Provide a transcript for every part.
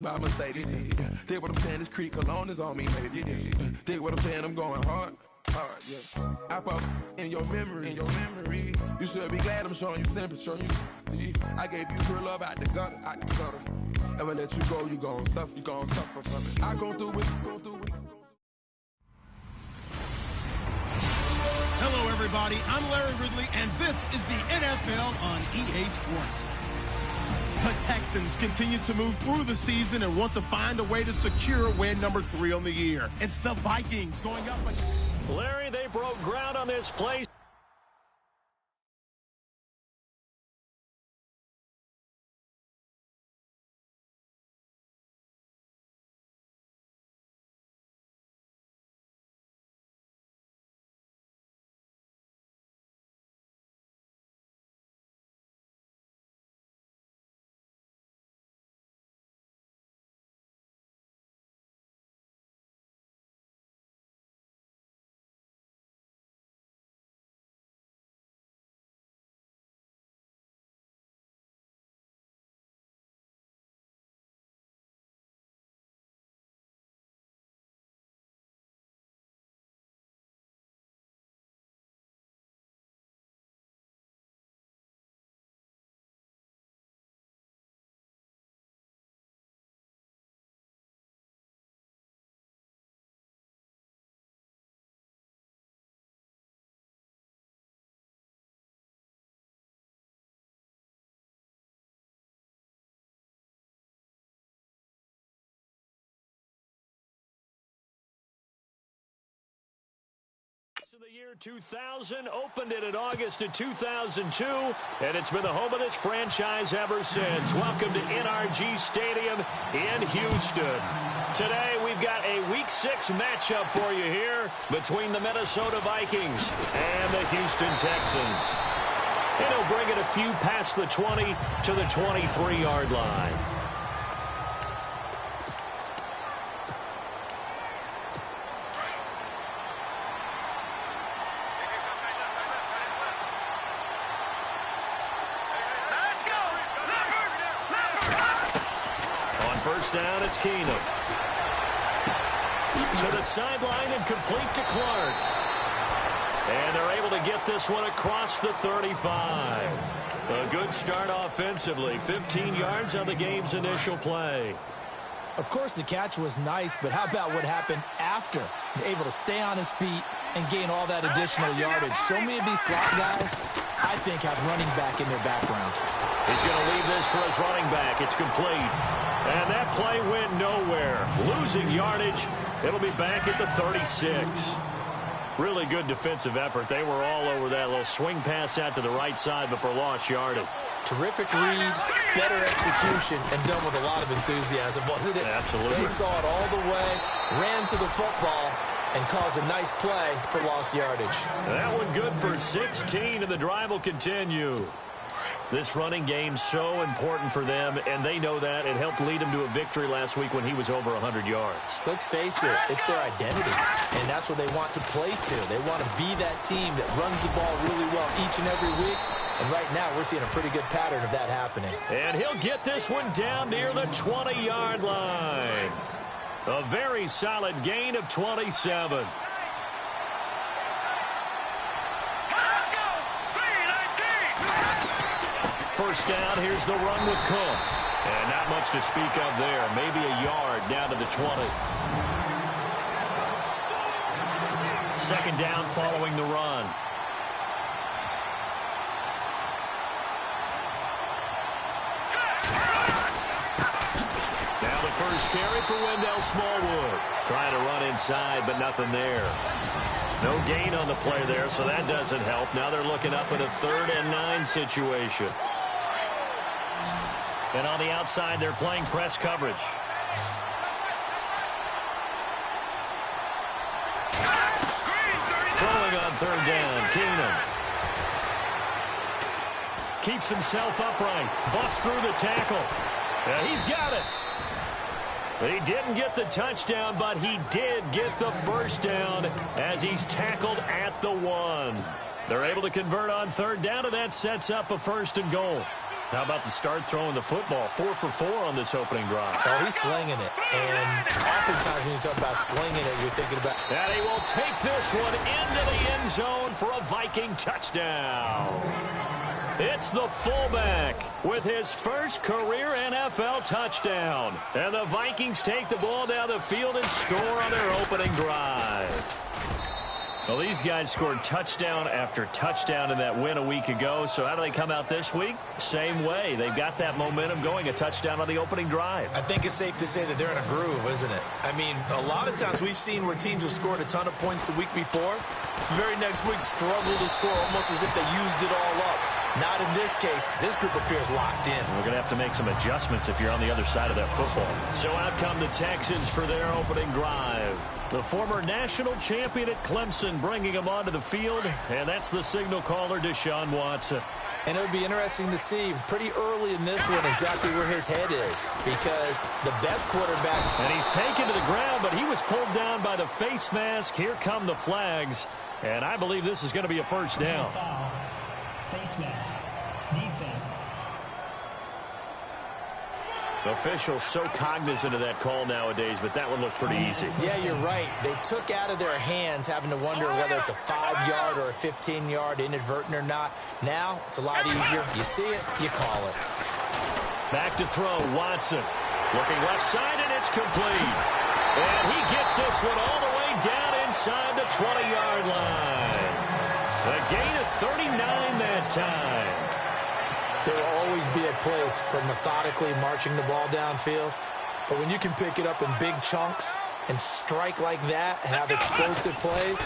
by Mercedes. Dig what I'm saying, this creek alone is on me, baby. Dig what I'm saying, I'm going hard, yeah. I pop in your memory, You should be glad I'm showing you sympathy, I gave you real love out the gutter, Ever let you go, you gon' suffer, from it. I gon' do it, Hello, everybody. I'm Larry Ridley, and this is the NFL on EA Sports. The Texans continue to move through the season and want to find a way to secure win number 3 on the year. It's the Vikings going up against... Larry, they broke ground on this play. The year 2000, opened it in August of 2002, and it's been the home of this franchise ever since. Welcome to NRG Stadium in Houston. Today, we've got a Week 6 matchup for you here between the Minnesota Vikings and the Houston Texans. And he'll bring it a few past the 20 to the 23-yard line. First down, it's Keenum. To the sideline and complete to Clark. And they're able to get this one across the 35. A good start offensively. 15 yards on the game's initial play. Of course, the catch was nice, but how about what happened after? Able to stay on his feet and gain all that additional yardage. So many of these slot guys, I think, have running back in their background. He's going to leave this for his running back. It's complete. And that play went nowhere. Losing yardage. It'll be back at the 36. Really good defensive effort. They were all over that little swing pass out to the right side before lost yardage. Terrific read, better execution, and done with a lot of enthusiasm, wasn't it? Absolutely. They saw it all the way, ran to the football, and caused a nice play for lost yardage. That one good for 16, and the drive will continue. This running game's so important for them, and they know that. It helped lead them to a victory last week when he was over 100 yards. Let's face it, it's their identity, and that's what they want to play to. They want to be that team that runs the ball really well each and every week, and right now we're seeing a pretty good pattern of that happening. And he'll get this one down near the 20-yard line. A very solid gain of 27. First down, here's the run with Cook. And not much to speak of there. Maybe a yard down to the 20. Second down following the run. Now the first carry for Wendell Smallwood. Trying to run inside, but nothing there. No gain on the play there, so that doesn't help. Now they're looking up at a 3rd and 9 situation. And on the outside, they're playing press coverage. Throwing on 3rd down, Keenum. Keeps himself upright. Busts through the tackle. And he's got it. He didn't get the touchdown, but he did get the first down as he's tackled at the 1. They're able to convert on 3rd down, and that sets up a 1st and goal. How about the start throwing the football? 4 for 4 on this opening drive. Oh, he's slinging it. And oftentimes when you talk about slinging it, you're thinking about... And he will take this one into the end zone for a Viking touchdown. It's the fullback with his first career NFL touchdown. And the Vikings take the ball down the field and score on their opening drive. Well, these guys scored touchdown after touchdown in that win a week ago. So how do they come out this week? Same way. They've got that momentum going, a touchdown on the opening drive. I think it's safe to say that they're in a groove, isn't it? I mean, a lot of times we've seen where teams have scored a ton of points the week before. The very next week struggle to score almost as if they used it all up. Not in this case. This group appears locked in. We're going to have to make some adjustments if you're on the other side of that football. So out come the Texans for their opening drive. The former national champion at Clemson bringing him onto the field, and that's the signal caller, Deshaun Watson. And it would be interesting to see pretty early in this one exactly where his head is, because the best quarterback... And he's taken to the ground, but he was pulled down by the face mask. Here come the flags, and I believe this is going to be a first down. Face mask. Defense. Officials so cognizant of that call nowadays, but that one looked pretty easy. Yeah, you're right. They took out of their hands having to wonder whether it's a 5-yard or a 15-yard inadvertent or not. Now, it's a lot easier. You see it, you call it. Back to throw, Watson. Looking left side, and it's complete. And he gets this one all the way down inside the 20-yard line. A gain of 39 that time. There will always be a place for methodically marching the ball downfield. But when you can pick it up in big chunks and strike like that and have explosive plays,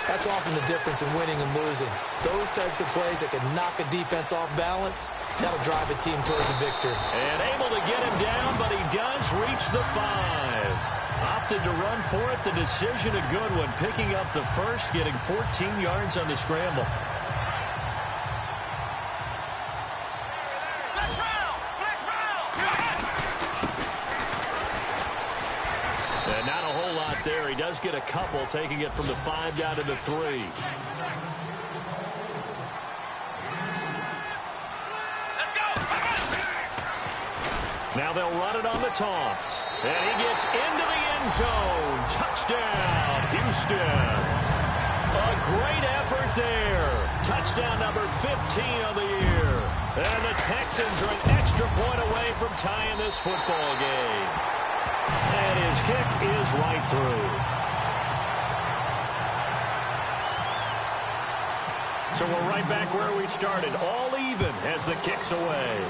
that's often the difference in winning and losing. Those types of plays that can knock a defense off balance, that'll drive a team towards a victory. And able to get him down, but he does reach the 5. Opted to run for it. The decision a good one. Picking up the first, getting 14 yards on the scramble. And not a whole lot there. He does get a couple, taking it from the 5 down to the 3. Now they'll run it on the toss. And he gets into the end zone. Touchdown, Houston. A great effort there. Touchdown number 15 of the year. And the Texans are an extra point away from tying this football game. And his kick is right through. So we're right back where we started. All even as the kick's away.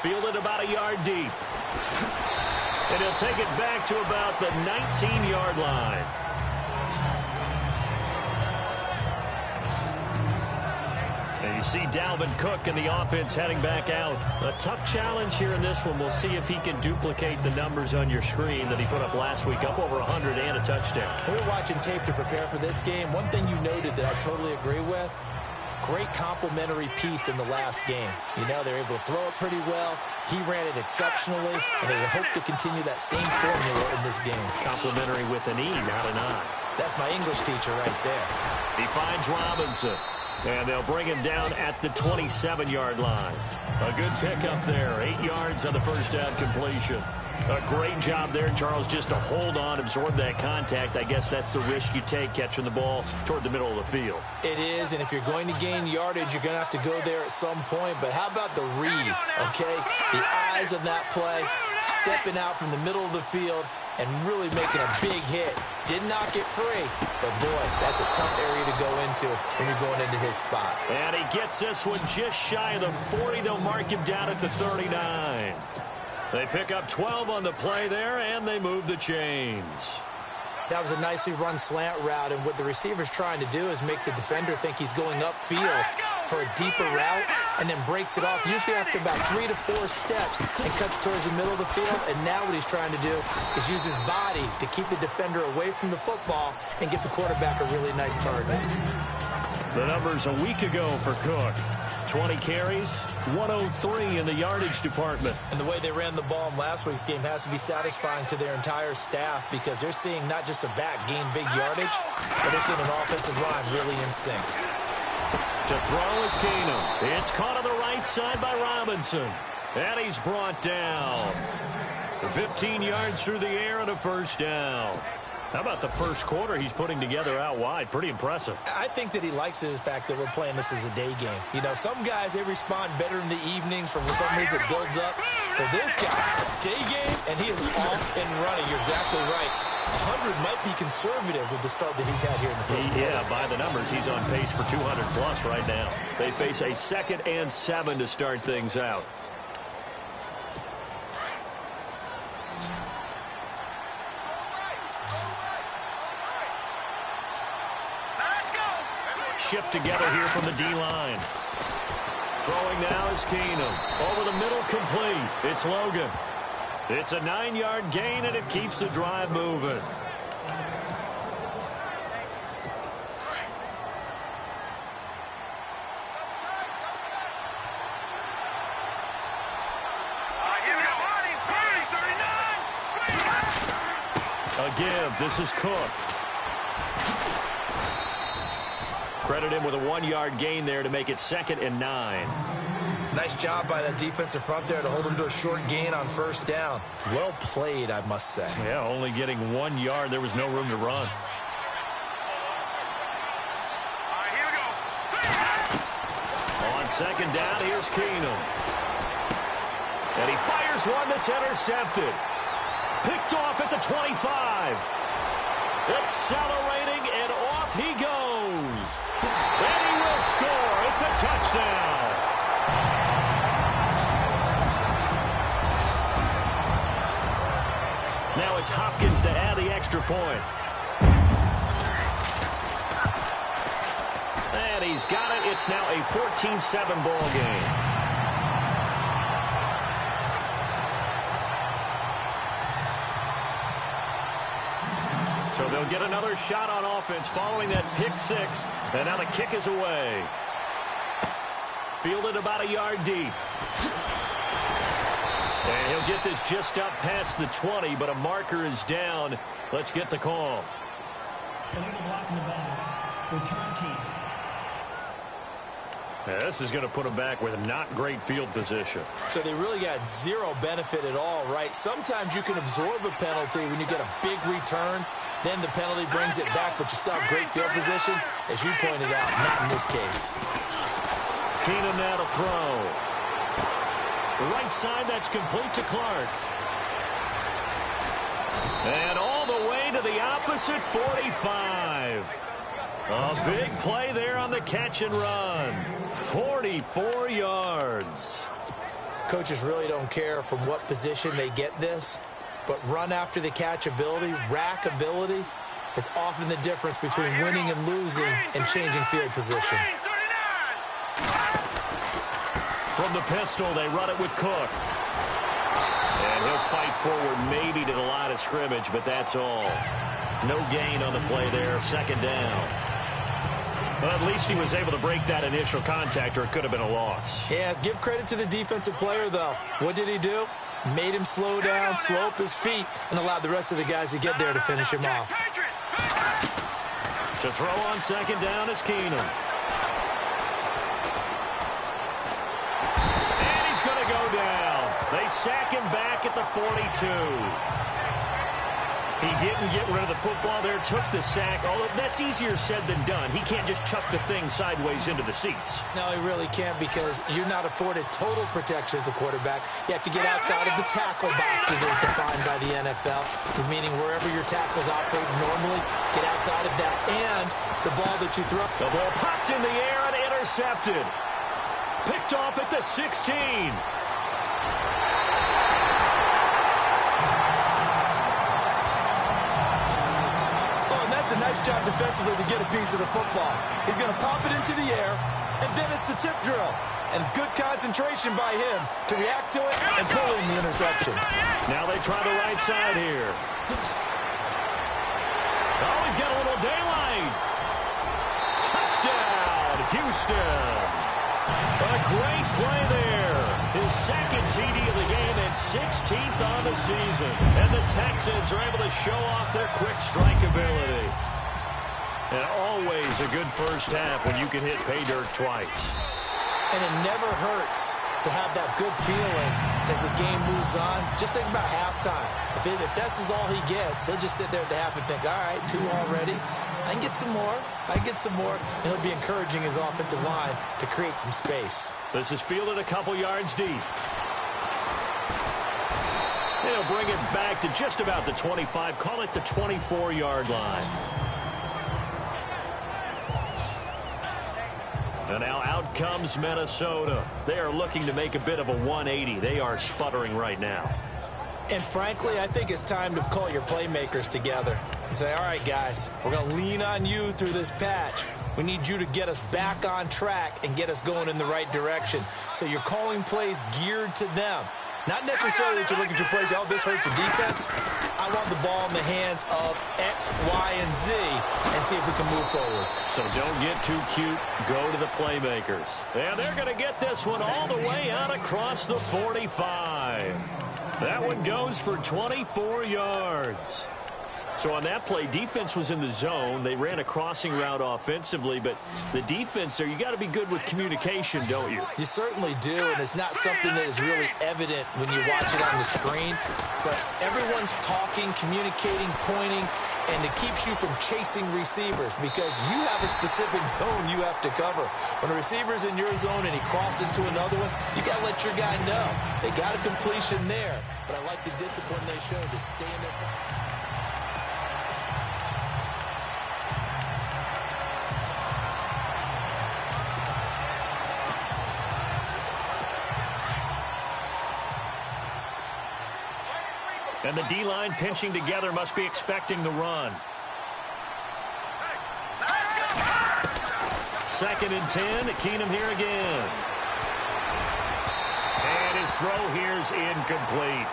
Fielded about a yard deep. And he'll take it back to about the 19-yard line. And you see Dalvin Cook and the offense heading back out. A tough challenge here in this one. We'll see if he can duplicate the numbers on your screen that he put up last week, up over 100 and a touchdown. We were watching tape to prepare for this game. One thing you noted that I totally agree with, great complimentary piece in the last game. You know, they're able to throw it pretty well. He ran it exceptionally, and they hope to continue that same formula in this game. Complimentary with an E, not an I. That's my English teacher right there. He finds Robinson, and they'll bring him down at the 27-yard line. A good pickup there, 8 yards on the first down completion. A great job there, Charles, just to hold on, absorb that contact. I guess that's the risk you take catching the ball toward the middle of the field. It is, and if you're going to gain yardage, you're going to have to go there at some point. But how about the read, okay? The eyes of that play, stepping out from the middle of the field and really making a big hit. Did not get free, but boy, that's a tough area to go into when you're going into his spot. And he gets this one just shy of the 40. They'll mark him down at the 39. They pick up 12 on the play there, and they move the chains. That was a nicely run slant route, and what the receiver's trying to do is make the defender think he's going upfield for a deeper route, and then breaks it off, usually after about 3 to 4 steps, and cuts towards the middle of the field. And now what he's trying to do is use his body to keep the defender away from the football and give the quarterback a really nice target. The numbers a week ago for Cook. 20 carries, 103 in the yardage department. And the way they ran the ball in last week's game has to be satisfying to their entire staff, because they're seeing not just a back gain big yardage, but they're seeing an offensive line really in sync. To throw is Keenum. It's caught on the right side by Robinson. And he's brought down. 15 yards through the air and a first down. How about the first quarter he's putting together out wide? Pretty impressive. I think that he likes the fact that we're playing this as a day game. You know, some guys, they respond better in the evenings. For some reason, it builds up. For this guy, day game, and he is off and running. You're exactly right. 100 might be conservative with the start that he's had here in the first quarter. Yeah, by the numbers, he's on pace for 200-plus right now. They face a 2nd and 7 to start things out. Shift together here from the D-line. Throwing now is Keenum. Over the middle, complete. It's Logan. It's a 9-yard gain, and it keeps the drive moving. A give. This is Cook. Credit him with a 1-yard gain there to make it 2nd and 9. Nice job by that defensive front there to hold him to a short gain on first down. Well played, I must say. Yeah, only getting 1 yard. There was no room to run. On 2nd down, here's Keenum. And he fires one that's intercepted. Picked off at the 25. Accelerating, and off he goes. And he will score. It's a touchdown. Now it's Hopkins to add the extra point. And he's got it. It's now a 14-7 ball game. So they'll get another shot on offense following that pick 6. And now the kick is away. Fielded about a yard deep. And he'll get this just up past the 20, but a marker is down. Let's get the call. Illegal block in the back. Return team. Yeah, this is going to put them back with not great field position. So they really got zero benefit at all, right? Sometimes you can absorb a penalty when you get a big return. Then the penalty brings it back, but you still have great field position. As you pointed out, not in this case. Keenum now to throw. The right side, that's complete to Clark. And all the way to the opposite 45. A big play there on the catch and run. 44 yards. Coaches really don't care from what position they get this, but run after the catch ability, rack ability, is often the difference between winning and losing and changing field position. From the pistol, they run it with Cook. And he'll fight forward maybe to the line of scrimmage, but that's all. No gain on the play there, 2nd down. Well, at least he was able to break that initial contact, or it could have been a loss. Yeah, give credit to the defensive player, though. What did he do? Made him slow down, slow up his feet, and allowed the rest of the guys to get there to finish him off. To throw on 2nd down is Keenum. And he's going to go down. They sack him back at the 42. He didn't get rid of the football there, took the sack. Although that's easier said than done. He can't just chuck the thing sideways into the seats. No, he really can't, because you're not afforded total protection as a quarterback. You have to get outside of the tackle boxes as defined by the NFL, meaning wherever your tackles operate normally, get outside of that. And the ball that you throw. The ball popped in the air and intercepted. Picked off at the 16. A nice job defensively to get a piece of the football. He's going to pop it into the air, and then it's the tip drill. And good concentration by him to react to it and pull in the interception. Now they try the right side here. Oh, he's got a little daylight. Touchdown, Houston. A great play there. His 2nd TD of the game and 16th on the season. And the Texans are able to show off their quick strike ability. And always a good first half when you can hit pay dirt twice. And it never hurts to have that good feeling as the game moves on. Just think about halftime. If that's all he gets, he'll just sit there at the half and think, all right, 2 already. I can get some more. I can get some more. And he'll be encouraging his offensive line to create some space. This is fielded a couple yards deep. They'll bring it back to just about the 25. Call it the 24-yard line. And now out comes Minnesota. They are looking to make a bit of a 180. They are sputtering right now. And frankly, I think it's time to call your playmakers together and say, all right, guys, we're going to lean on you through this patch. We need you to get us back on track and get us going in the right direction. So you're calling plays geared to them. Not necessarily that you look at your plays, oh, this hurts the defense. I want the ball in the hands of X, Y, and Z and see if we can move forward. So don't get too cute. Go to the playmakers. And they're going to get this one all the way out across the 45. That one goes for 24 yards. So on that play, defense was in the zone. They ran a crossing route offensively, but the defense there, you got to be good with communication, don't you? You certainly do, and it's not something that is really evident when you watch it on the screen. But everyone's talking, communicating, pointing, and it keeps you from chasing receivers because you have a specific zone you have to cover. When a receiver's in your zone and he crosses to another one, you got to let your guy know. They got a completion there, but I like the discipline they showed to stay in their pocket. And the D-line pinching together must be expecting the run. 2nd and 10. Keenum here again. And his throw here's incomplete.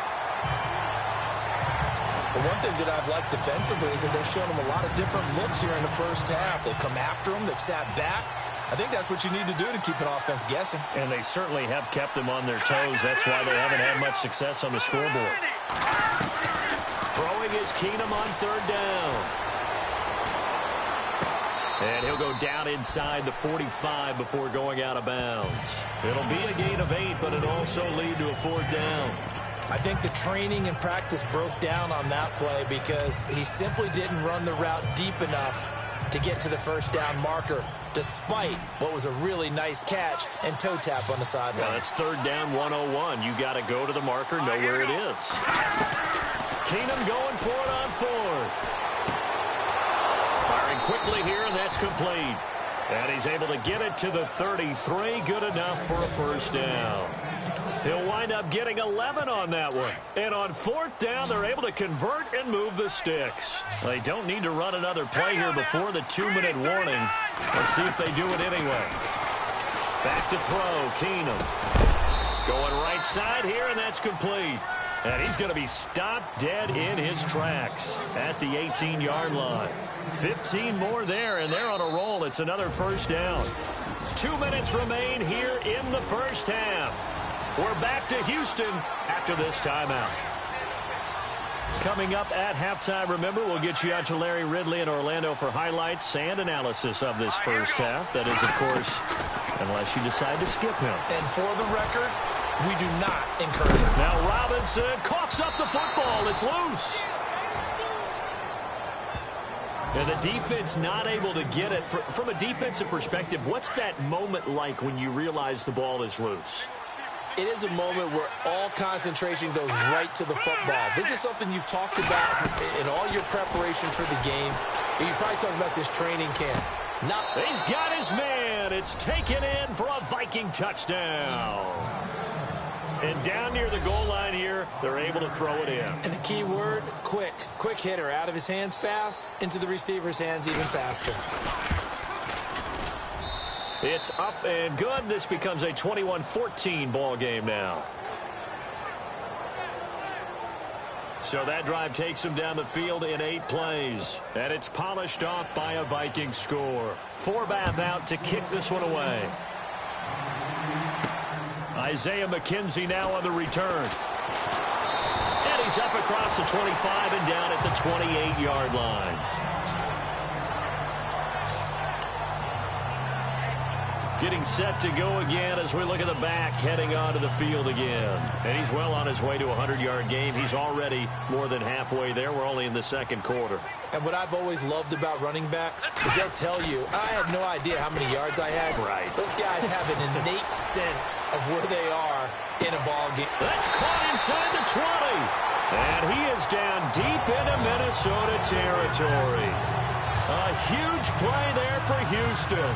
Well, one thing that I've liked defensively is that they've shown him a lot of different looks here in the first half. They've come after him. They've sat back. I think that's what you need to do to keep an offense guessing. And they certainly have kept them on their toes. That's why they haven't had much success on the scoreboard. Throwing is Keenum on 3rd down. And he'll go down inside the 45 before going out of bounds. It'll be a gain of 8, but it'll also lead to a 4th down. I think the training and practice broke down on that play because he simply didn't run the route deep enough to get to the 1st down marker, despite what was a really nice catch and toe tap on the sideline. Well, that's 3rd down 101. You got to go to the marker, know where it is. Keenum going for it on 4th. Firing quickly here, and that's complete. And he's able to get it to the 33. Good enough for a 1st down. He'll wind up getting 11 on that one. And on 4th down, they're able to convert and move the sticks. They don't need to run another play here before the 2-minute warning. Let's see if they do it anyway. Back to throw, Keenum. Going right side here, and that's complete. And he's going to be stopped dead in his tracks at the 18-yard line. 15 more there, and they're on a roll. It's another 1st down. 2 minutes remain here in the first half. We're back to Houston after this timeout. Coming up at halftime, remember, we'll get you out to Larry Ridley in Orlando for highlights and analysis of this first half. That is, of course, unless you decide to skip him. And for the record, we do not encourage it. Now Robinson coughs up the football. It's loose. And the defense not able to get it. From a defensive perspective, what's that moment like when you realize the ball is loose? It is a moment where all concentration goes right to the football. This is something you've talked about in all your preparation for the game. You probably talked about this training camp. He's got his man. It's taken in for a Viking touchdown. And down near the goal line here, they're able to throw it in. And the key word, quick. Quick hitter. Out of his hands fast, into the receiver's hands even faster. It's up and good. This becomes a 21-14 ball game now. So that drive takes him down the field in 8 plays. And it's polished off by a Viking score. Forbath out to kick this one away. Isaiah McKenzie now on the return. And he's up across the 25 and down at the 28-yard line. getting set to go again as we look at the back, heading onto the field again. And he's well on his way to a 100-yard game. He's already more than halfway there. We're only in the second quarter. And what I've always loved about running backs is they'll tell you, I had no idea how many yards I had. Right. Those guys have an innate sense of where they are in a ball game. That's caught inside the 20. And he is down deep into Minnesota territory. A huge play there for Houston.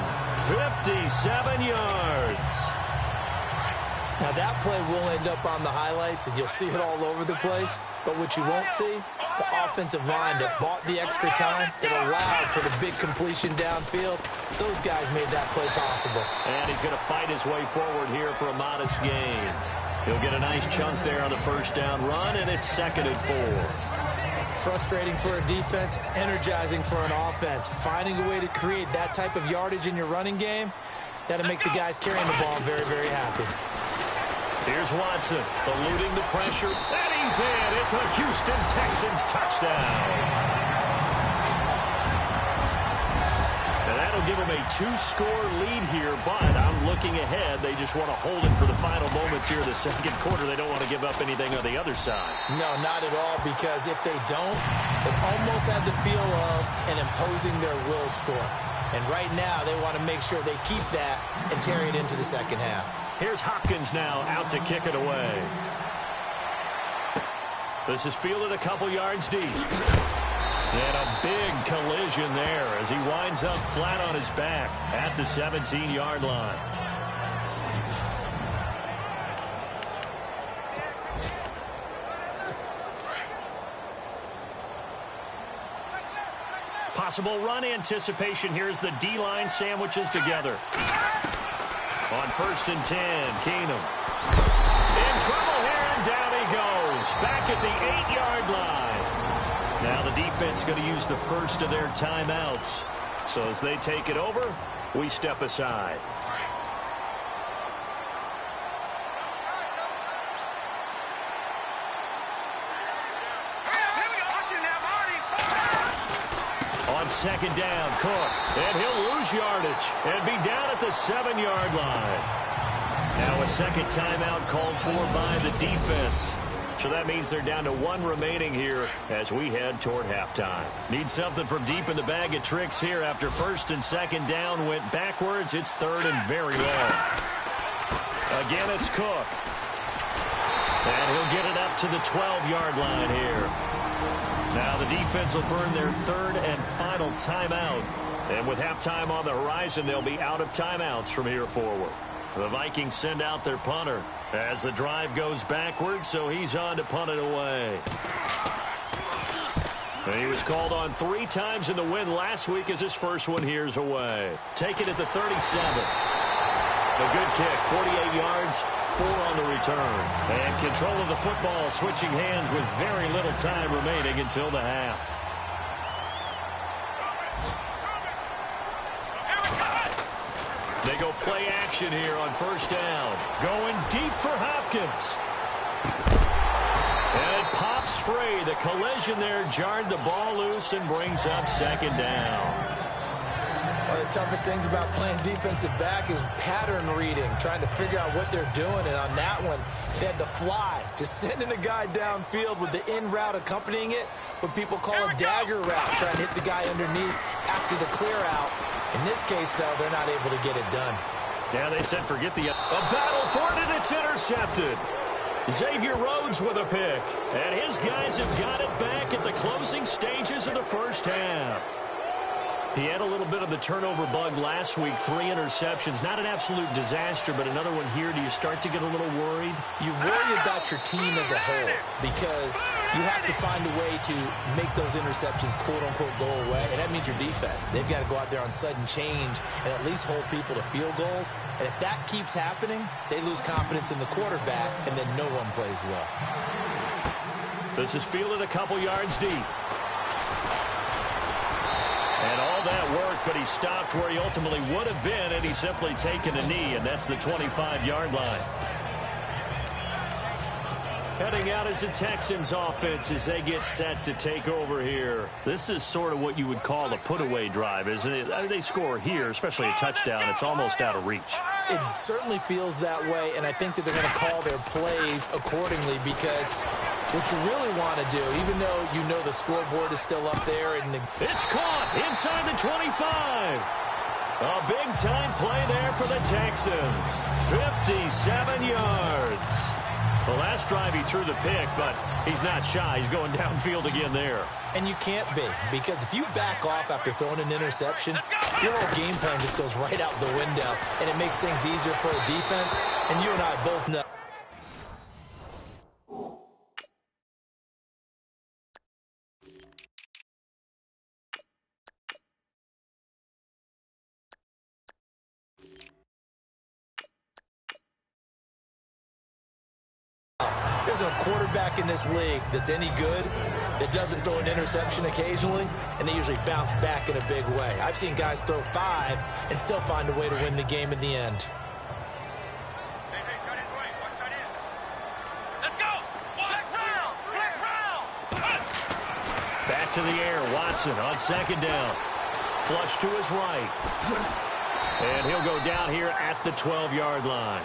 57 yards. Now that play will end up on the highlights, and you'll see it all over the place. But what you won't see, the offensive line that bought the extra time, that allowed for the big completion downfield, those guys made that play possible. And he's going to fight his way forward here for a modest gain. He'll get a nice chunk there on the first down run, and it's 2nd and 4. Frustrating for a defense, energizing for an offense. Finding a way to create that type of yardage in your running game, that'll make the guys carrying the ball very, very happy. Here's Watson, eluding the pressure, and he's in. It's a Houston Texans touchdown. And that'll give them a 2-score lead here, but I'm looking ahead. They just want to hold it for the final moments here in the second quarter. They don't want to give up anything on the other side. No, not at all, because if they don't, it almost had the feel of an imposing their will storm. And right now, they want to make sure they keep that and carry it into the second half. Here's Hopkins now out to kick it away. This is fielded a couple yards deep. And a big collision there as he winds up flat on his back at the 17-yard line. Possible run anticipation. Here's the D-line sandwiches together. On 1st and 10, Keenum. In trouble here, and down he goes. Back at the 8-yard line. Now the defense going to use the first of their timeouts. So as they take it over, we step aside. On 2nd down, Cook, and he'll lose yardage and be down at the 7-yard line. Now a second timeout called for by the defense. So that means they're down to 1 remaining here as we head toward halftime. Need something from deep in the bag of tricks here after 1st and 2nd down went backwards. It's 3rd and very low. Again, it's Cook. And he'll get it up to the 12-yard line here. Now the defense will burn their 3rd and final timeout. And with halftime on the horizon, they'll be out of timeouts from here forward. The Vikings send out their punter as the drive goes backwards, so he's on to punt it away. And he was called on 3 times in the win last week as his first one here's away. Take it at the 37. A good kick, 48 yards. 4 on the return. And control of the football switching hands with very little time remaining until the half. They go play action here on 1st down. Going deep for Hopkins. And it pops free. The collision there jarred the ball loose and brings up 2nd down. One of the toughest things about playing defensive back is pattern reading, trying to figure out what they're doing. And on that one, they had the fly, just sending a guy downfield with the in route accompanying it, what people call a dagger route, trying to hit the guy underneath after the clear out. In this case, though, they're not able to get it done. Yeah, they said forget the... A battle for it, and it's intercepted. Xavier Rhodes with a pick. And his guys have got it back at the closing stages of the first half. He had a little bit of the turnover bug last week, 3 interceptions. Not an absolute disaster, but another one here. Do you start to get a little worried? You worry about your team as a whole because you have to find a way to make those interceptions, quote-unquote, go away, and that means your defense. They've got to go out there on sudden change and at least hold people to field goals. And if that keeps happening, they lose confidence in the quarterback, and then no one plays well. This is fielded a couple yards deep. And all that worked, but he stopped where he ultimately would have been, and he's simply taken a knee, and that's the 25-yard line. Heading out as the Texans offense as they get set to take over here. This is sort of what you would call a put-away drive, isn't it? They score here, especially a touchdown. It's almost out of reach. It certainly feels that way, and I think that they're going to call their plays accordingly because what you really want to do, even though you know the scoreboard is still up there. It's caught inside the 25. A big-time play there for the Texans. 57 yards. The last drive he threw the pick, but he's not shy. He's going downfield again there. And you can't be, because if you back off after throwing an interception, your whole game plan just goes right out the window, and it makes things easier for a defense, and you and I both know. There's a quarterback in this league that's any good that doesn't throw an interception occasionally, and they usually bounce back in a big way. I've seen guys throw 5 and still find a way to win the game in the end. Back to the air, Watson on second down. Flush to his right. And he'll go down here at the 12-yard line.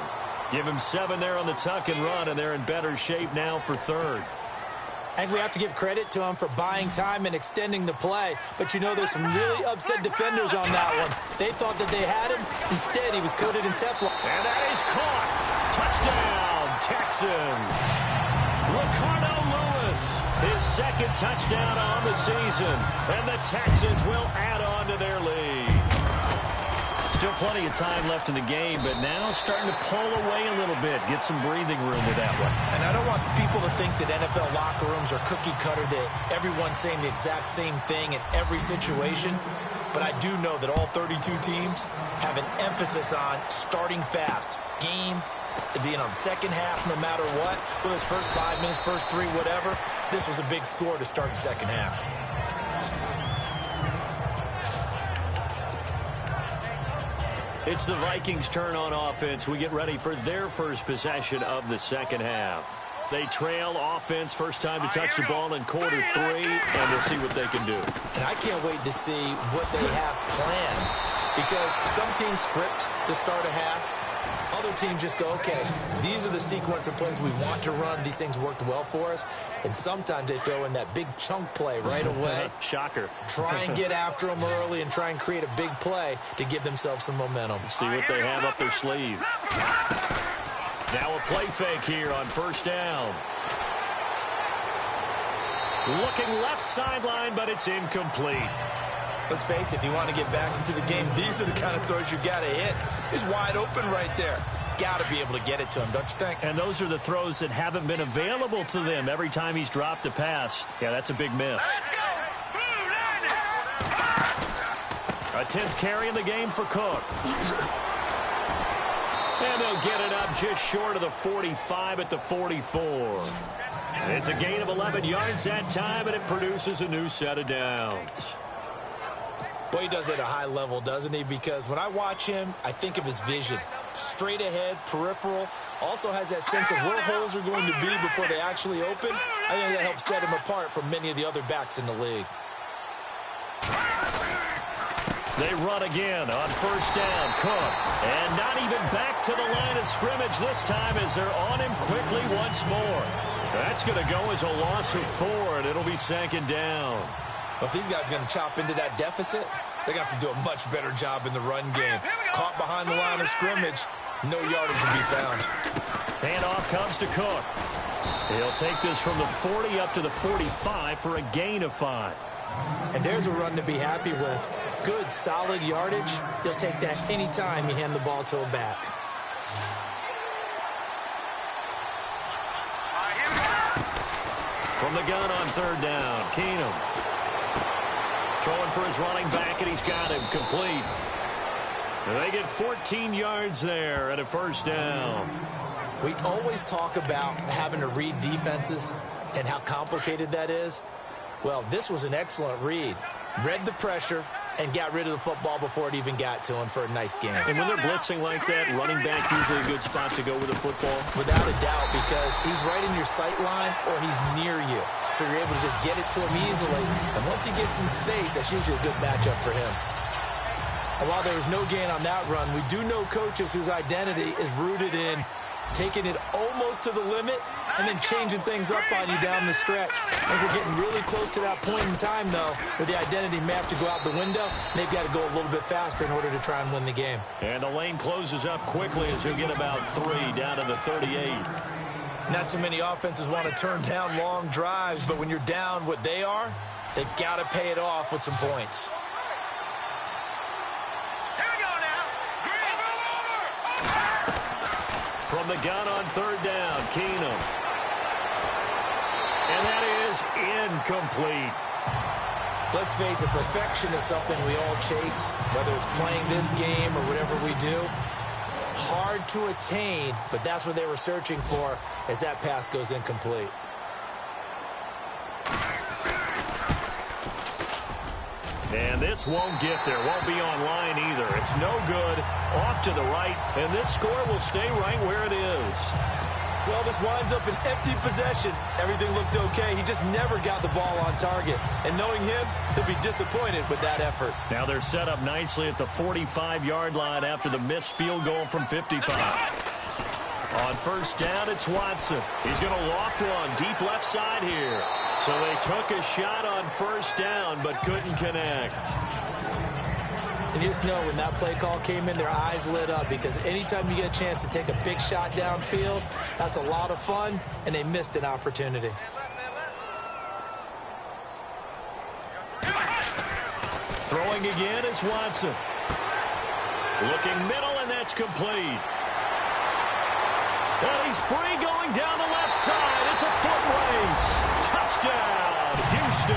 Give him 7 there on the tuck and run, and they're in better shape now for third. I think we have to give credit to him for buying time and extending the play. But, you know, there's some really upset defenders on that one. They thought that they had him. Instead, he was coated in Teflon. And that is caught. Touchdown, Texans. Ricardo Lewis, his second touchdown on the season. And the Texans will add on to their lead. Still plenty of time left in the game, but now starting to pull away a little bit. Get some breathing room with that one. And I don't want people to think that NFL locker rooms are cookie cutter, that everyone's saying the exact same thing in every situation. But I do know that all 32 teams have an emphasis on starting fast. Game, you know, the second half, no matter what, whether it's first 5 minutes, first 3, whatever. This was a big score to start the second half. It's the Vikings' turn on offense. We get ready for their first possession of the second half. They trail offense, first time to touch the ball in quarter 3, and we'll see what they can do. And I can't wait to see what they have planned, because some teams script to start a half. Other teams just go, okay, these are the sequence of plays we want to run. These things worked well for us. And sometimes they throw in that big chunk play right away. Shocker. Try and get after them early and try and create a big play to give themselves some momentum. See what they have up their sleeve. Now a play fake here on first down. Looking left sideline, but it's incomplete. Let's face it, if you want to get back into the game, these are the kind of throws you got to hit. He's wide open right there. Got to be able to get it to him, don't you think? And those are the throws that haven't been available to them every time he's dropped a pass. Yeah, that's a big miss. A 10th carry in the game for Cook. And they'll get it up just short of the 45 at the 44. It's a gain of 11 yards that time, and it produces a new set of downs. Well, he does it at a high level, doesn't he? Because when I watch him, I think of his vision. Straight ahead, peripheral. Also has that sense of where holes are going to be before they actually open. I think that helps set him apart from many of the other backs in the league. They run again on first down. Cook. And not even back to the line of scrimmage this time as they're on him quickly once more. That's going to go as a loss of 4, and it'll be second down. But if these guys are going to chop into that deficit, they're going to have to do a much better job in the run game. Caught behind the line of scrimmage, no yardage to be found. Handoff comes to Cook. He'll take this from the 40 up to the 45 for a gain of 5. And there's a run to be happy with. Good, solid yardage. They'll take that anytime you hand the ball to a back. From the gun on third down, Keenum. Throwing for his running back, and he's got him complete. And they get 14 yards there at a first down. We always talk about having to read defenses and how complicated that is. Well, this was an excellent read. Read the pressure, and got rid of the football before it even got to him for a nice game. And when they're blitzing like that, running back usually a good spot to go with the football? Without a doubt, because he's right in your sight line or he's near you. So you're able to just get it to him easily. And once he gets in space, that's usually a good matchup for him. And while there was no gain on that run, we do know coaches whose identity is rooted in taking it almost to the limit and then changing things up on you down the stretch. And we're getting really close to that point in time, though, where the identity may have to go out the window, and they've got to go a little bit faster in order to try and win the game. And the lane closes up quickly as he'll get about 3 down to the 38. Not too many offenses want to turn down long drives, but when you're down what they are, they've got to pay it off with some points. From the gun on 3rd down, Keenum. And that is incomplete. Let's face it, perfection is something we all chase, whether it's playing this game or whatever we do. Hard to attain, but that's what they were searching for as that pass goes incomplete. And this won't get there, won't be online either. It's no good, off to the right, and this score will stay right where it is. Well, this winds up an empty possession. Everything looked okay. He just never got the ball on target. And knowing him, he'll be disappointed with that effort. Now they're set up nicely at the 45-yard line after the missed field goal from 55. On 1st down, it's Watson. He's going to loft one deep left side here. So they took a shot on 1st down, but couldn't connect. And you just know when that play call came in, their eyes lit up, because anytime you get a chance to take a big shot downfield, that's a lot of fun, and they missed an opportunity. Throwing again is Watson. Looking middle, and that's complete. And he's free going down the left side. It's a foot race. Touchdown, Houston.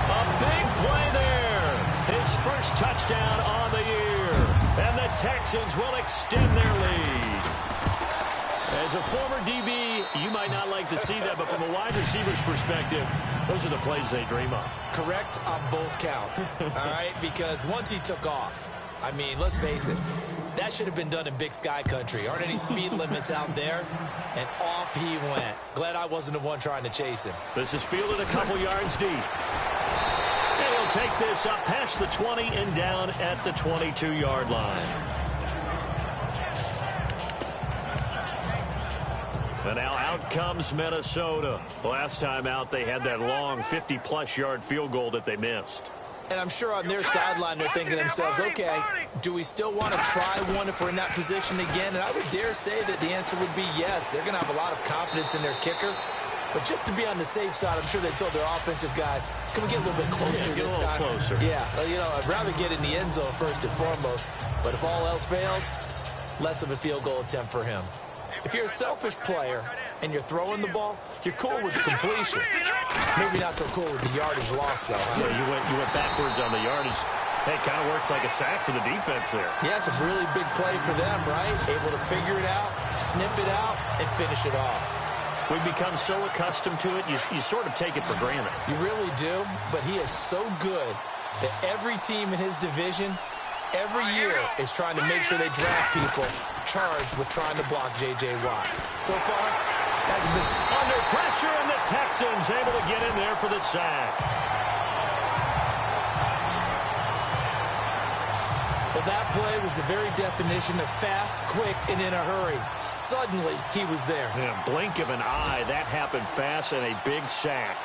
A big play there. His first touchdown on the year. And the Texans will extend their lead. As a former DB, you might not like to see that, but from a wide receiver's perspective, those are the plays they dream of. Correct on both counts, all right? Because once he took off, I mean, let's face it, that should have been done in Big Sky country. Aren't any speed limits out there? And off he went. Glad I wasn't the one trying to chase him. This is fielded a couple yards deep. And he'll take this up past the 20 and down at the 22-yard line. And now out comes Minnesota. Last time out, they had that long 50-plus yard field goal that they missed. And I'm sure on their sideline they're thinking to themselves, okay, do we still want to try one if we're in that position again? And I would dare say that the answer would be yes. They're going to have a lot of confidence in their kicker. But just to be on the safe side, I'm sure they told their offensive guys, can we get a little bit closer this time? Closer. Yeah, you know, I'd rather get in the end zone first and foremost. But if all else fails, less of a field goal attempt for him. If you're a selfish player and you're throwing the ball, you're cool with the completion. Maybe not so cool with the yardage loss, though. Huh? Yeah, you went backwards on the yardage. Hey, it kind of works like a sack for the defense there. Yeah, it's a really big play for them, right? Able to figure it out, sniff it out, and finish it off. We've become so accustomed to it, you sort of take it for granted. You really do, but he is so good that every team in his division every year is trying to make sure they draft people charged with trying to block J.J. Watt. So far, that's been under pressure, and the Texans able to get in there for the sack. Well, that play was the very definition of fast, quick, and in a hurry. Suddenly, he was there. In a blink of an eye, that happened fast, and a big sack.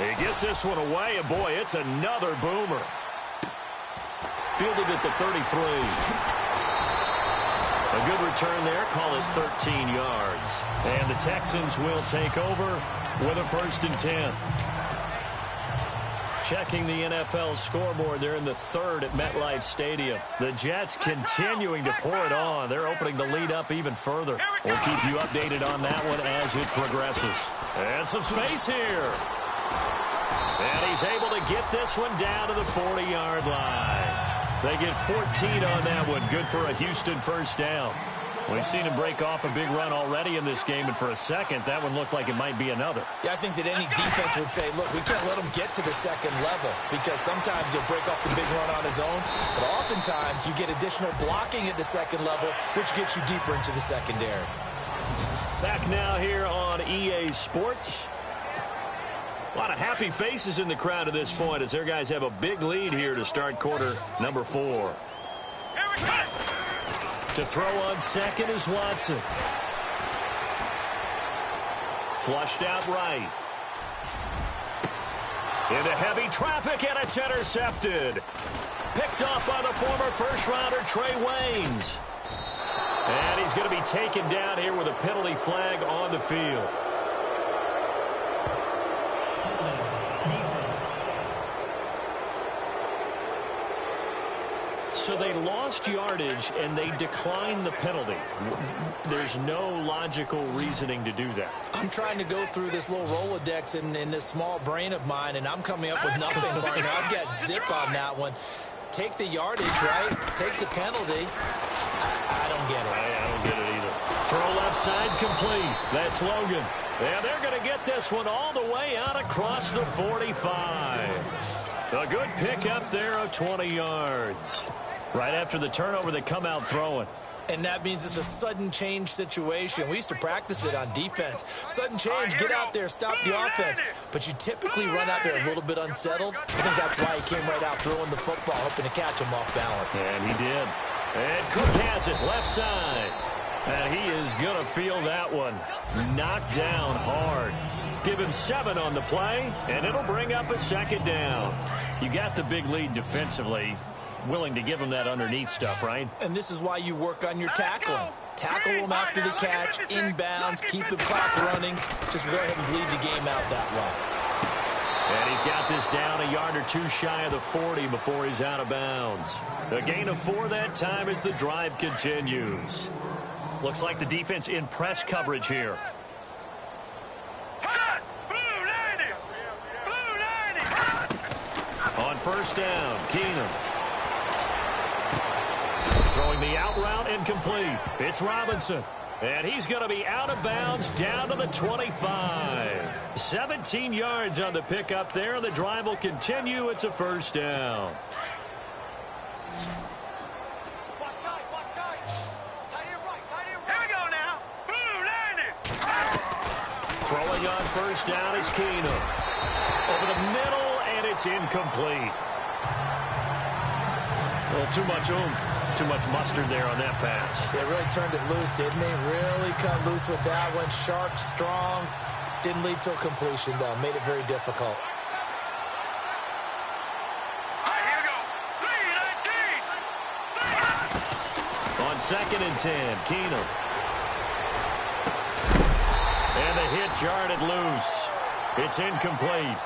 He gets this one away, and boy, it's another boomer. Fielded at the 33. A good return there, call it 13 yards. And the Texans will take over with a 1st and 10. Checking the NFL scoreboard, they're in the 3rd at MetLife Stadium. The Jets continuing to pour it on. They're opening the lead up even further. We'll keep you updated on that one as it progresses. And some space here. And he's able to get this one down to the 40-yard line. They get 14 on that one. Good for a Houston 1st down. We've seen him break off a big run already in this game, and for a second, that one looked like it might be another. Yeah, I think that any defense would say, look, we can't let him get to the second level because sometimes he'll break off the big run on his own, but oftentimes you get additional blocking at the second level, which gets you deeper into the secondary. Back now here on EA Sports. A lot of happy faces in the crowd at this point as their guys have a big lead here to start quarter number 4. To throw on second is Watson. Flushed out right. Into heavy traffic, and it's intercepted. Picked off by the former first-rounder Trey Waynes. And he's going to be taken down here with a penalty flag on the field. So they lost yardage, and they declined the penalty. There's no logical reasoning to do that. I'm trying to go through this little Rolodex in this small brain of mine, and I'm coming up with nothing, partner. I've got zip on that one. Take the yardage, right? Take the penalty. I don't get it. I don't get it either. Throw left side complete. That's Logan. And they're going to get this one all the way out across the 45. A good pickup there of 20 yards. Right after the turnover, they come out throwing. And that means it's a sudden change situation. We used to practice it on defense. Sudden change, get out there, stop the offense. But you typically run out there a little bit unsettled. I think that's why he came right out throwing the football, hoping to catch him off balance. And he did. And Cook has it left side. And he is going to feel that one. Knocked down hard. Give him 7 on the play, and it'll bring up a second down. You got the big lead defensively. Willing to give him that underneath stuff, right? And this is why you work on your tackling. Tackle him after the catch, inbounds, keep the clock running. Just go ahead and bleed the game out that way. And he's got this down a yard or two shy of the 40 before he's out of bounds. A gain of 4 that time as the drive continues. Looks like the defense in press coverage here. On first down, Keenum. Throwing the out route incomplete. It's Robinson. And he's going to be out of bounds down to the 25. 17 yards on the pickup there. The drive will continue. It's a first down. Throwing on first down is Keenum. Over the middle, and it's incomplete. Well, too much oomph, too much mustard there on that pass. They really turned it loose, didn't they? Really cut loose with that one. Sharp, strong. Didn't lead to a completion, though. Made it very difficult. On 2nd and 10, Keenum. And the hit jarred it loose. It's incomplete.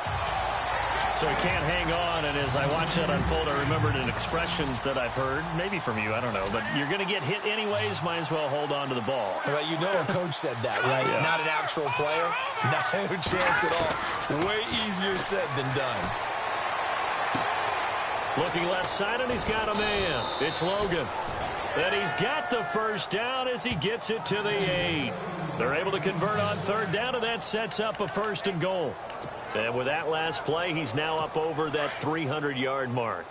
So he can't hang on, and as I watch that unfold, I remembered an expression that I've heard, maybe from you, I don't know, but you're going to get hit anyways, might as well hold on to the ball. Well, you know a coach said that, right? Yeah. Not an actual player. No chance at all. Way easier said than done. Looking left side, and he's got a man. It's Logan. And he's got the first down as he gets it to the 8. They're able to convert on 3rd down, and that sets up a 1st and goal. And with that last play, he's now up over that 300-yard mark.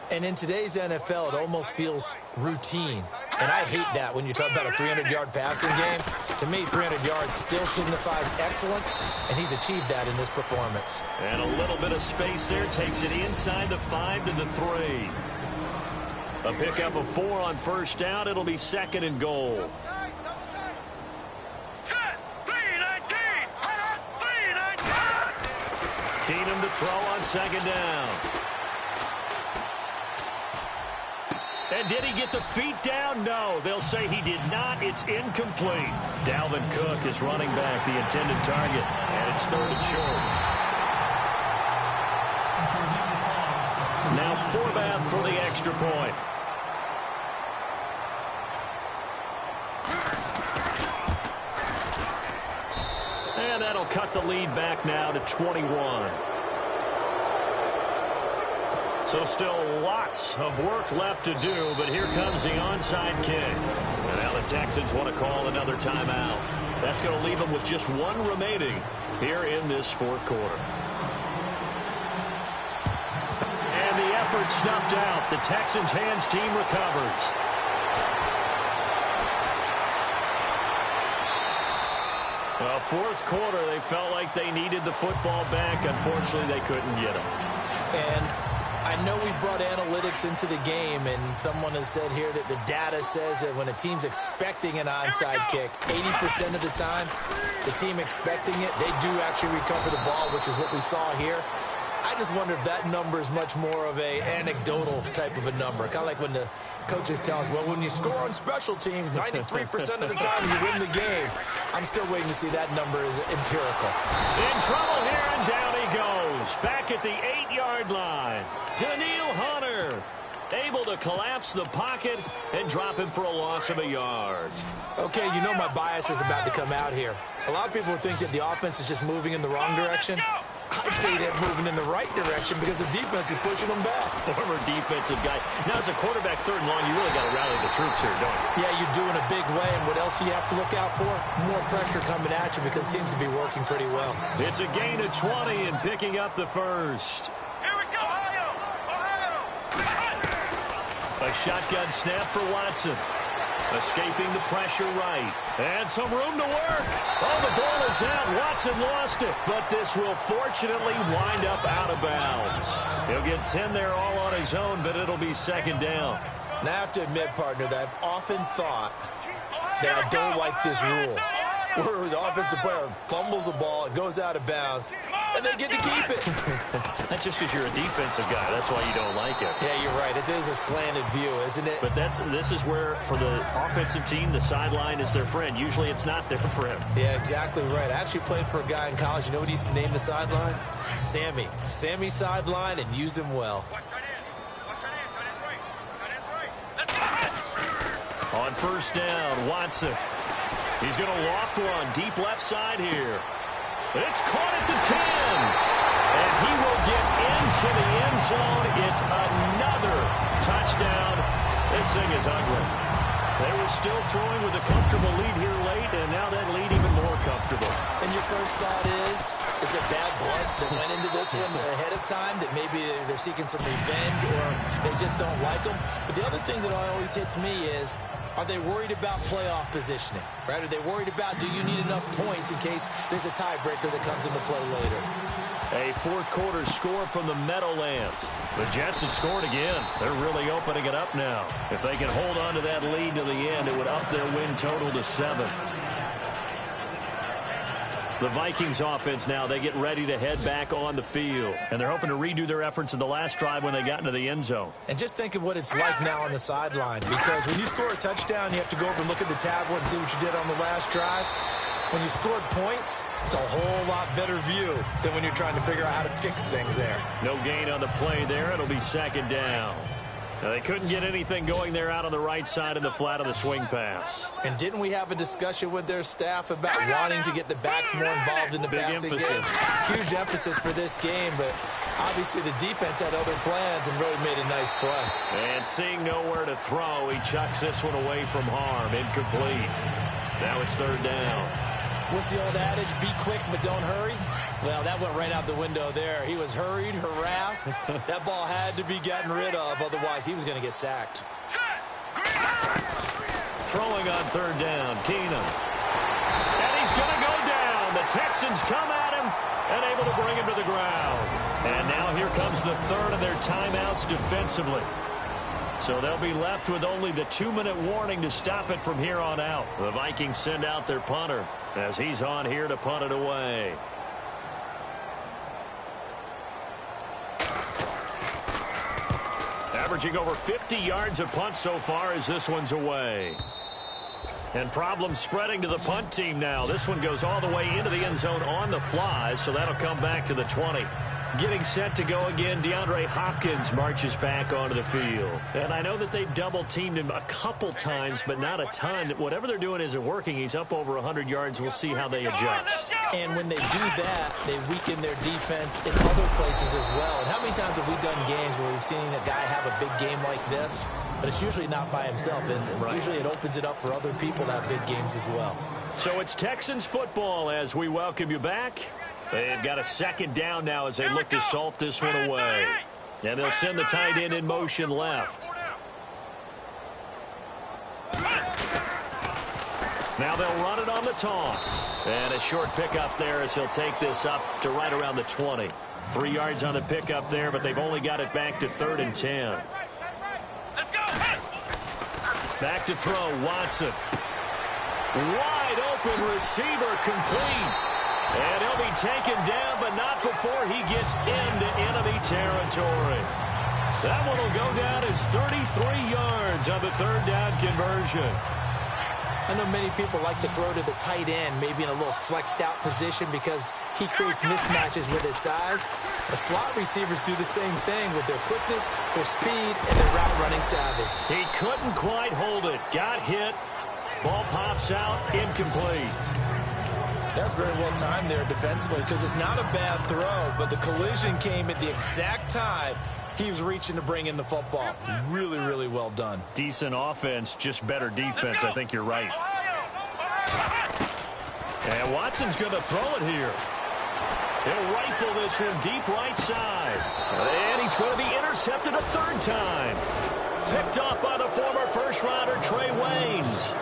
And in today's NFL, it almost feels routine. And I hate that when you talk about a 300-yard passing game. To me, 300 yards still signifies excellence, and he's achieved that in this performance. And a little bit of space there takes it inside the 5 to the 3. A pickup of 4 on first down. It'll be 2nd and goal. Keenum to throw on 2nd down. And did he get the feet down? No, they'll say he did not. It's incomplete. Dalvin Cook is running back, the intended target. And it's 3rd and short. Now Forbath for the extra point. And that'll cut the lead back now to 21. So still lots of work left to do, but here comes the onside kick. And now the Texans want to call another timeout. That's going to leave them with just one remaining here in this fourth quarter. And the effort snuffed out. The Texans hands team recovers. Well, fourth quarter, they felt like they needed the football back. Unfortunately, they couldn't get it. And I know we brought analytics into the game, and someone has said here that the data says that when a team's expecting an onside kick, 80% of the time, the team expecting it, they do actually recover the ball, which is what we saw here. I just wonder if that number is much more of a anecdotal type of a number. Kind of like when the coaches tell us, well, when you score on special teams, 93% of the time you win the game. I'm still waiting to see that number is empirical. In trouble here, and down he goes. Back at the 8-yard line. Daniil Hunter able to collapse the pocket and drop him for a loss of a yard. Okay, you know my bias is about to come out here. A lot of people think that the offense is just moving in the wrong direction. I'd say they're moving in the right direction because the defense is pushing them back. Former defensive guy. Now, as a quarterback, third and long, you really got to rally the troops here, don't you? Yeah, you're doing a big way, and what else do you have to look out for? More pressure coming at you because it seems to be working pretty well. It's a gain of 20 and picking up the first. Here we go, Ohio! A shotgun snap for Watson. Escaping the pressure right. And some room to work. Oh, the ball is out. Watson lost it. But this will fortunately wind up out of bounds. He'll get 10 there all on his own, but it'll be second down. Now, I have to admit, partner, that I've often thought that I don't like this rule. Where the offensive player fumbles the ball, it goes out of bounds, and they get to keep it. That's just because you're a defensive guy. That's why you don't like it. Yeah, you're right. It is a slanted view, isn't it? But this is where, for the offensive team, the sideline is their friend. Usually it's not their friend. Yeah, exactly right. I actually played for a guy in college. You know what he used to name the sideline? Sammy. Sammy sideline, and use him well. On first down, Watson. He's going to loft one deep left side here. It's caught at the 10. And he will get into the end zone. It's another touchdown. This thing is ugly. They were still throwing with a comfortable lead here late, and now that lead even more comfortable. And your first thought is it bad blood that went into this one ahead of time, that maybe they're seeking some revenge or they just don't like them? But the other thing that always hits me is, are they worried about playoff positioning? Right? Are they worried about, do you need enough points in case there's a tiebreaker that comes into play later? A fourth quarter score from the Meadowlands. The Jets have scored again. They're really opening it up now. If they can hold on to that lead to the end, it would up their win total to 7. The Vikings offense now, they get ready to head back on the field. And they're hoping to redo their efforts in the last drive when they got into the end zone. And just think of what it's like now on the sideline. Because when you score a touchdown, you have to go over and look at the tablet and see what you did on the last drive. When you scored points, it's a whole lot better view than when you're trying to figure out how to fix things there. No gain on the play there. It'll be second down. Now, they couldn't get anything going there out on the right side of the flat of the swing pass. And didn't we have a discussion with their staff about wanting to get the backs more involved in the passing game? Huge emphasis for this game, but obviously the defense had other plans and really made a nice play. And seeing nowhere to throw, he chucks this one away from harm. Incomplete. Now it's third down. What's the old adage? Be quick, but don't hurry. Well, that went right out the window there. He was hurried, harassed. That ball had to be gotten rid of, otherwise he was going to get sacked. Throwing on third down, Keenum. And he's going to go down. The Texans come at him and able to bring him to the ground. And now here comes the third of their timeouts defensively. So they'll be left with only the 2-minute warning to stop it from here on out. The Vikings send out their punter as he's on here to punt it away. Averaging over 50 yards a punt so far as this one's away. And problems spreading to the punt team now. This one goes all the way into the end zone on the fly, so that'll come back to the 20. Getting set to go again, DeAndre Hopkins marches back onto the field. And I know that they've double-teamed him a couple times, but not a ton. Whatever they're doing isn't working. He's up over 100 yards. We'll see how they adjust. And when they do that, they weaken their defense in other places as well. And how many times have we done games where we've seen a guy have a big game like this, but it's usually not by himself, is it? Right. Usually it opens it up for other people to have big games as well. So it's Texans football as we welcome you back. They've got a second down now as they look to salt this one away. And they'll send the tight end in motion left. Now they'll run it on the toss. And a short pickup there as he'll take this up to right around the 20. 3 yards on the pickup there, but they've only got it back to 3rd and 10. Back to throw, Watson. Wide open receiver, complete. And he'll be taken down, but not before he gets into enemy territory. That one will go down as 33 yards on the 3rd down conversion. I know many people like to throw to the tight end, maybe in a little flexed out position because he creates mismatches with his size. The slot receivers do the same thing with their quickness, their speed, and their route running savvy. He couldn't quite hold it. Got hit. Ball pops out, incomplete. That's very well timed there defensively because it's not a bad throw, but the collision came at the exact time he was reaching to bring in the football. Really, really well done. Decent offense, just better defense. I think you're right. And Watson's going to throw it here. He'll rifle this one deep right side. And he's going to be intercepted a 3rd time. Picked off by the former first-rounder Trey Waynes.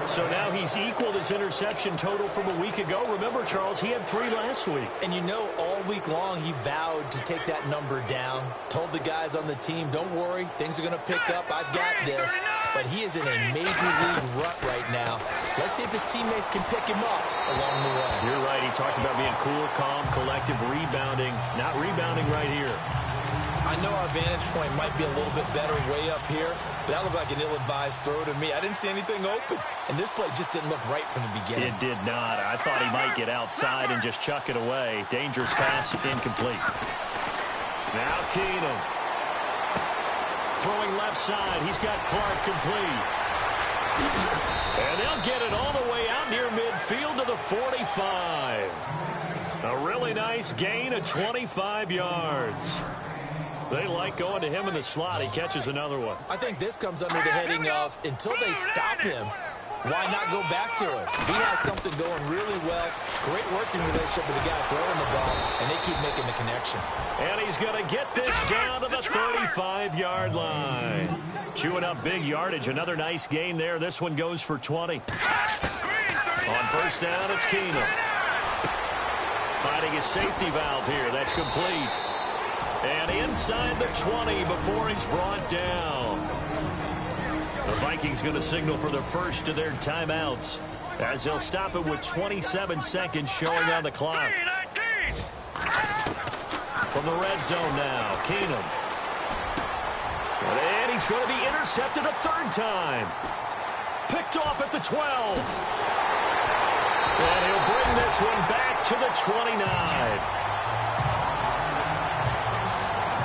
So now he's equaled his interception total from a week ago. Remember, Charles, he had 3 last week. And you know, all week long he vowed to take that number down. Told the guys on the team, don't worry, things are going to pick up. I've got this. But he is in a major league rut right now. Let's see if his teammates can pick him up along the way. You're right. He talked about being cool, calm, collective, rebounding. Not rebounding right here. I know our vantage point might be a little bit better way up here, but that looked like an ill-advised throw to me. I didn't see anything open, and this play just didn't look right from the beginning. It did not. I thought he might get outside and just chuck it away. Dangerous pass, incomplete. Now Keenum. Throwing left side. He's got Clark complete. And they'll get it all the way out near midfield to the 45. A really nice gain of 25 yards. They like going to him in the slot. He catches another one. I think this comes under the heading of, until they stop him, why not go back to it? He has something going really well. Great working relationship with the guy throwing the ball, and they keep making the connection. And he's going to get this down to the 35-yard line. Chewing up big yardage. Another nice gain there. This one goes for 20. On 1st down, it's Keenum. Finding his safety valve here. That's complete. And inside the 20 before he's brought down. The Vikings going to signal for the first of their timeouts as they'll stop it with 27 seconds showing on the clock. From the red zone now, Keenum. And he's going to be intercepted a 3rd time. Picked off at the 12. And he'll bring this one back to the 29.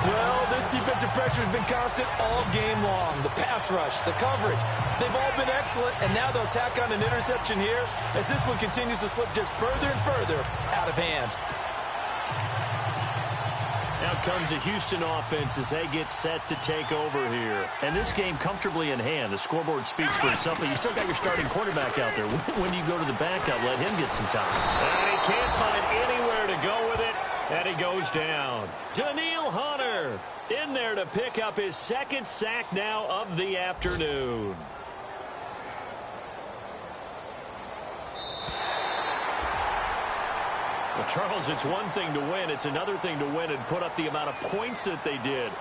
Well, this defensive pressure has been constant all game long. The pass rush, the coverage, they've all been excellent, and now they'll tack on an interception here as this one continues to slip just further and further out of hand. Now comes the Houston offense as they get set to take over here. And this game comfortably in hand. The scoreboard speaks for itself, but you still got your starting quarterback out there. When do you go to the backup? Let him get some time. And he can't find anywhere to go with it. And he goes down. Daniil Hunter in there to pick up his 2nd sack now of the afternoon. Well, Charles, it's one thing to win. It's another thing to win and put up the amount of points that they did.